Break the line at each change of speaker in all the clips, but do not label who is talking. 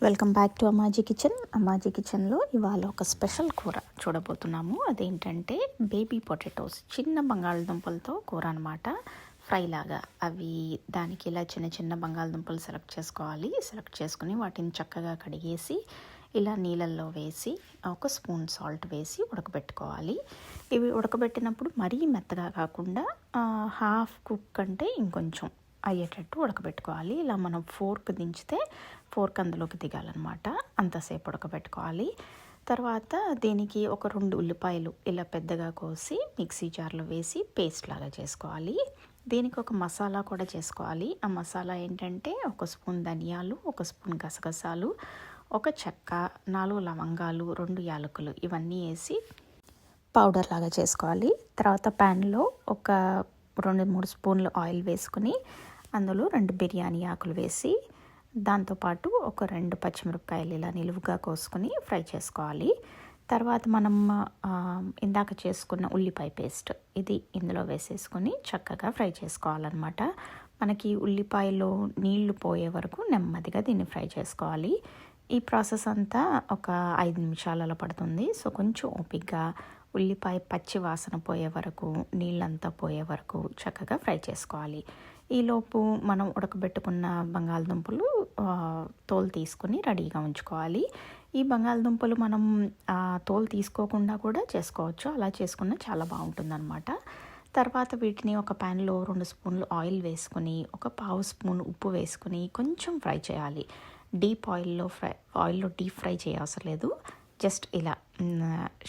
Welcome back to Ammaji kitchen. Ammaji కిచెన్లో ఇవాళ ఒక స్పెషల్ కూర చూడబోతున్నాము. అదేంటంటే బేబీ పొటాటోస్, చిన్న బంగాళదుంపలతో కూర అనమాట. ఫ్రై లాగా అవి దానికి ఇలా చిన్న చిన్న బంగాళదుంపలు సెలెక్ట్ చేసుకోవాలి. సెలెక్ట్ చేసుకుని వాటిని చక్కగా కడిగేసి ఇలా నీళ్ళల్లో వేసి ఒక స్పూన్ సాల్ట్ వేసి ఉడకబెట్టుకోవాలి. ఇవి ఉడకబెట్టినప్పుడు మరీ మెత్తగా కాకుండా హాఫ్ కుక్ అంటే ఇంకొంచెం అయ్యేటట్టు ఉడకబెట్టుకోవాలి. ఇలా మనం ఫోర్క్ దించితే ఫోర్క్ అందులోకి దిగాలన్నమాట. అంతసేపు ఉడకబెట్టుకోవాలి. తర్వాత దీనికి ఒక 2 ఉల్లిపాయలు ఇలా పెద్దగా కోసి మిక్సీ జార్లో వేసి పేస్ట్ లాగా చేసుకోవాలి. దీనికి ఒక మసాలా కూడా చేసుకోవాలి. ఆ మసాలా ఏంటంటే ఒక స్పూన్ ధనియాలు, ఒక స్పూన్ గసగసాలు, ఒక చెక్క, 4 లవంగాలు, 2 యాలకులు ఇవన్నీ వేసి పౌడర్ లాగా చేసుకోవాలి. తర్వాత ప్యాన్లో ఒక 2-3 స్పూన్లు ఆయిల్ వేసుకుని అందులో 2 బిర్యానీ ఆకులు వేసి దాంతోపాటు ఒక 2 పచ్చిమిరపకాయలు ఇలా నిలువుగా కోసుకొని ఫ్రై చేసుకోవాలి. తర్వాత మనం ఇందాక చేసుకున్న ఉల్లిపాయ పేస్ట్ ఇది ఇందులో వేసేసుకొని చక్కగా ఫ్రై చేసుకోవాలన్నమాట. మనకి ఉల్లిపాయలో నీళ్లు పోయే వరకు నెమ్మదిగా దీన్ని ఫ్రై చేసుకోవాలి. ఈ ప్రాసెస్ అంతా ఒక 5 నిమిషాలలో పడుతుంది. సో కొంచెం ఓపికగా ఉల్లిపాయ పచ్చి వాసన పోయే వరకు, నీళ్ళంతా పోయే వరకు చక్కగా ఫ్రై చేసుకోవాలి. ఈలోపు మనం ఉడకబెట్టుకున్న బంగాళదుంపలు తోలు తీసుకుని రెడీగా ఉంచుకోవాలి. ఈ బంగాళదుంపలు మనం తోలు తీసుకోకుండా కూడా చేసుకోవచ్చు. అలా చేసుకున్న చాలా బాగుంటుందన్నమాట. తర్వాత వీటిని ఒక ప్యాన్లో 2 స్పూన్లు ఆయిల్ వేసుకుని ఒక 1/2 స్పూన్ ఉప్పు వేసుకుని కొంచెం ఫ్రై చేయాలి. ఆయిల్లో డీప్ ఫ్రై చేయవసరం లేదు. జస్ట్ ఇలా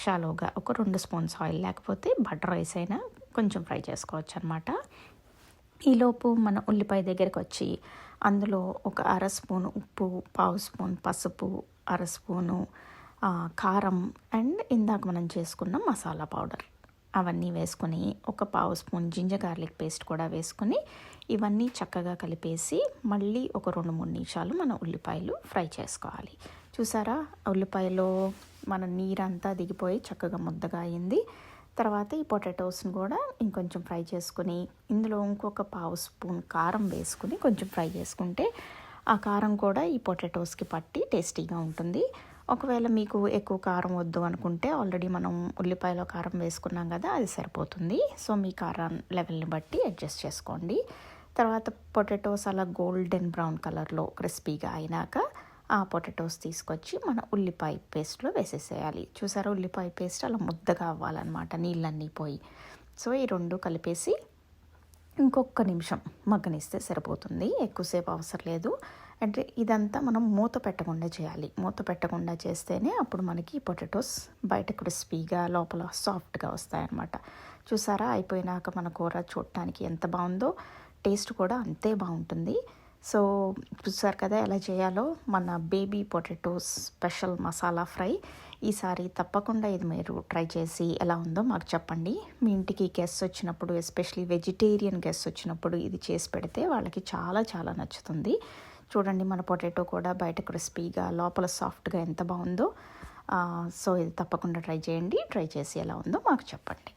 షాలోగా ఒక 2 స్పూన్స్ ఆయిల్, లేకపోతే బటర్ రైస్ అయినా కొంచెం ఫ్రై చేసుకోవచ్చు అనమాట. ఈలోపు మన ఉల్లిపాయ దగ్గరకు వచ్చి అందులో ఒక 1/2 స్పూన్ ఉప్పు, 1/2 స్పూన్ పసుపు, 1/2 స్పూను కారం అండ్ ఇందాక మనం చేసుకున్న మసాలా పౌడర్ అవన్నీ వేసుకొని ఒక 1/2 స్పూన్ జింజర్ గార్లిక్ పేస్ట్ కూడా వేసుకొని ఇవన్నీ చక్కగా కలిపేసి మళ్ళీ ఒక 2-3 నిమిషాలు మన ఉల్లిపాయలు ఫ్రై చేసుకోవాలి. చూసారా, ఉల్లిపాయలో మన నీరంతా దిగిపోయి చక్కగా ముద్దగా అయింది. తర్వాత ఈ పొటాటోస్ని కూడా ఇంకొంచెం ఫ్రై చేసుకుని ఇందులో ఇంకొక 1/2 స్పూన్ కారం వేసుకుని కొంచెం ఫ్రై చేసుకుంటే ఆ కారం కూడా ఈ పొటాటోస్కి పట్టి టేస్టీగా ఉంటుంది. ఒకవేళ మీకు ఎక్కువ కారం వద్దు అనుకుంటే ఆల్రెడీ మనం ఉల్లిపాయలో కారం వేసుకున్నాం కదా, అది సరిపోతుంది. సో మీ కారం లెవెల్ని బట్టి అడ్జస్ట్ చేసుకోండి. తర్వాత పొటాటోస్ అలా గోల్డెన్ బ్రౌన్ కలర్లో క్రిస్పీగా అయినాక ఆ పొటాటోస్ తీసుకొచ్చి మన ఉల్లిపాయ పేస్ట్లో వేసేసేయాలి. చూసారా, ఉల్లిపాయ పేస్ట్ అలా ముద్దగా అవ్వాలన్నమాట, నీళ్ళన్నీ పోయి. సో ఈ 2 కలిపేసి ఇంకొక నిమిషం మగ్గనిస్తే సరిపోతుంది. ఎక్కువసేపు అవసరం లేదు. అంటే ఇదంతా మనం మూత పెట్టకుండా చేయాలి. మూత పెట్టకుండా చేస్తేనే అప్పుడు మనకి పొటాటోస్ బయట క్రిస్పీగా లోపల సాఫ్ట్గా వస్తాయన్నమాట. చూసారా, అయిపోయినాక మన కూర చూడటానికి ఎంత బాగుందో, టేస్ట్ కూడా అంతే బాగుంటుంది. సో చూసారు కదా ఎలా చేయాలో మన baby potatoes special masala fry. ఈసారి తప్పకుండా ఇది మీరు ట్రై చేసి ఎలా ఉందో మాకు చెప్పండి. మీ ఇంటికి గెస్ట్స్ వచ్చినప్పుడు, ఎస్పెషలీ వెజిటేరియన్ గెస్ట్స్ వచ్చినప్పుడు ఇది చేసి పెడితే వాళ్ళకి చాలా చాలా నచ్చుతుంది. చూడండి, మన పొటాటో కూడా బయట క్రిస్పీగా లోపల సాఫ్ట్గా ఎంత బాగుందో. సో ఇది తప్పకుండా ట్రై చేయండి. ట్రై చేసి ఎలా ఉందో మాకు చెప్పండి.